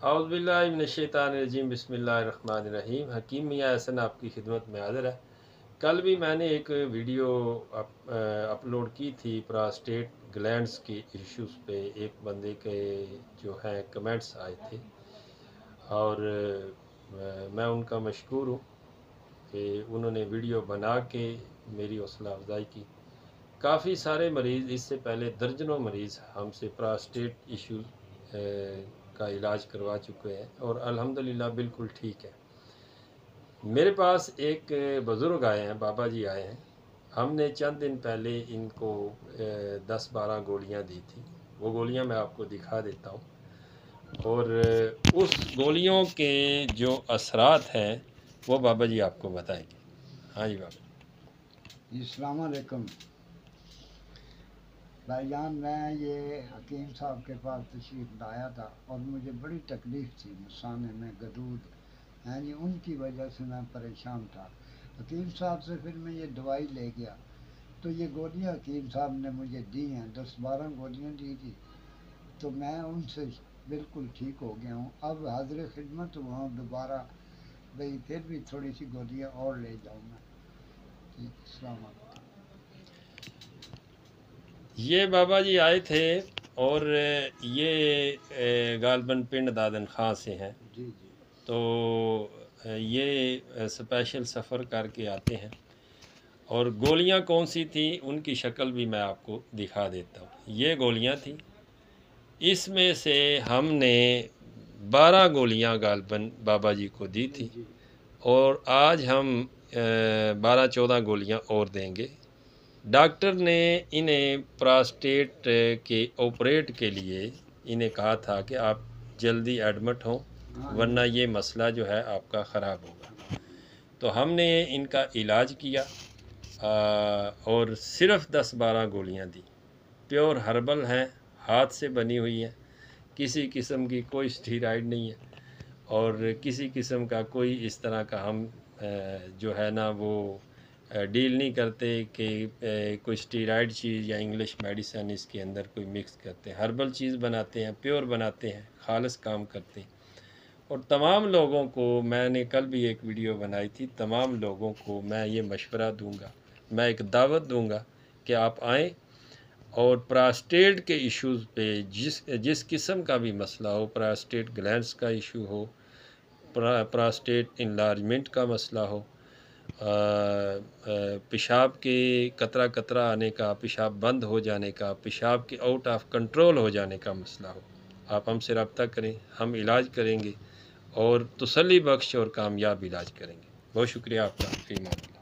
औज़ुबिल्लाहिमिनश्शैतानिर्रजीम बिस्मिल्लाहिर्रहमानिर्रहीम। हकीम मियाँ एहसन आपकी खिदमत में हाज़िर है। कल भी मैंने एक वीडियो अपलोड की थी प्रोस्टेट ग्लैंड्स के इश्यूज़ पे। एक बंदे के जो हैं कमेंट्स आए थे और मैं उनका मशकूर हूँ कि उन्होंने वीडियो बना के मेरी हौसला अफजाई की। काफ़ी सारे मरीज़, इससे पहले दर्जनों मरीज़ हमसे प्रोस्टेट इशू का इलाज करवा चुके हैं और अल्हम्दुलिल्लाह बिल्कुल ठीक है। मेरे पास एक बुज़ुर्ग आए हैं, बाबा जी आए हैं। हमने चंद दिन पहले इनको 10-12 गोलियां दी थी। वो गोलियां मैं आपको दिखा देता हूँ और उस गोलियों के जो असरात हैं वो बाबा जी आपको बताएंगे। हाँ जी बाबा जी, अस्सलाम वालेकुम भाईजान। मैं ये हकीम साहब के पास तशरीफ़ लाया था और मुझे बड़ी तकलीफ़ थी, मसाने में गदूद हैं जी, उनकी वजह से मैं परेशान था। हकीम साहब से फिर मैं ये दवाई ले गया तो ये गोलियां हकीम साहब ने मुझे दी हैं, 10-12 गोलियां दी थी, तो मैं उनसे बिल्कुल ठीक हो गया हूँ। अब हाजिर खिदमत हुआ हूँ दोबारा, भाई फिर भी थोड़ी सी गोलियां और ले जाऊँगा जी। अस्सलाम वालेकुम। ये बाबा जी आए थे और ये गालबन पिंड दादन खां से हैं। जी जी तो ये स्पेशल सफ़र करके आते हैं और गोलियां कौन सी थी उनकी शक्ल भी मैं आपको दिखा देता हूँ। ये गोलियां थी, इसमें से हमने 12 गोलियां गालबन बाबा जी को दी जी थी जी और आज हम 12-14 गोलियां और देंगे। डॉक्टर ने इन्हें प्रोस्टेट के ऑपरेट के लिए इन्हें कहा था कि आप जल्दी एडमिट हों, हाँ वरना जी। ये मसला जो है आपका ख़राब होगा। तो हमने इनका इलाज किया और सिर्फ़ 10-12 गोलियां दी। प्योर हर्बल हैं, हाथ से बनी हुई हैं, किसी किस्म की कोई स्टीराइड नहीं है और किसी किस्म का कोई इस तरह का हम जो है ना वो डील नहीं करते कि कोई स्टीराइड चीज़ या इंग्लिश मेडिसिन इसके अंदर कोई मिक्स करते हैं। हर्बल चीज़ बनाते हैं, प्योर बनाते हैं, खालिस काम करते हैं। और तमाम लोगों को, मैंने कल भी एक वीडियो बनाई थी, तमाम लोगों को मैं ये मशवरा दूंगा, मैं एक दावत दूंगा कि आप आएँ और प्रोस्टेट के इश्यूज़ पे जिस किस्म का भी मसला हो, प्रोस्टेट ग्लैंड्स का इशू हो, प्रोस्टेट इनलार्जमेंट का मसला हो, पेशाब के कतरा कतरा आने का, पेशाब बंद हो जाने का, पेशाब के आउट ऑफ कंट्रोल हो जाने का मसला हो, आप हमसे रब्ता करें, हम इलाज करेंगे और तसल्ली बख्श और कामयाब इलाज करेंगे। बहुत शुक्रिया आपका। फ़ी अमान अल्लाह।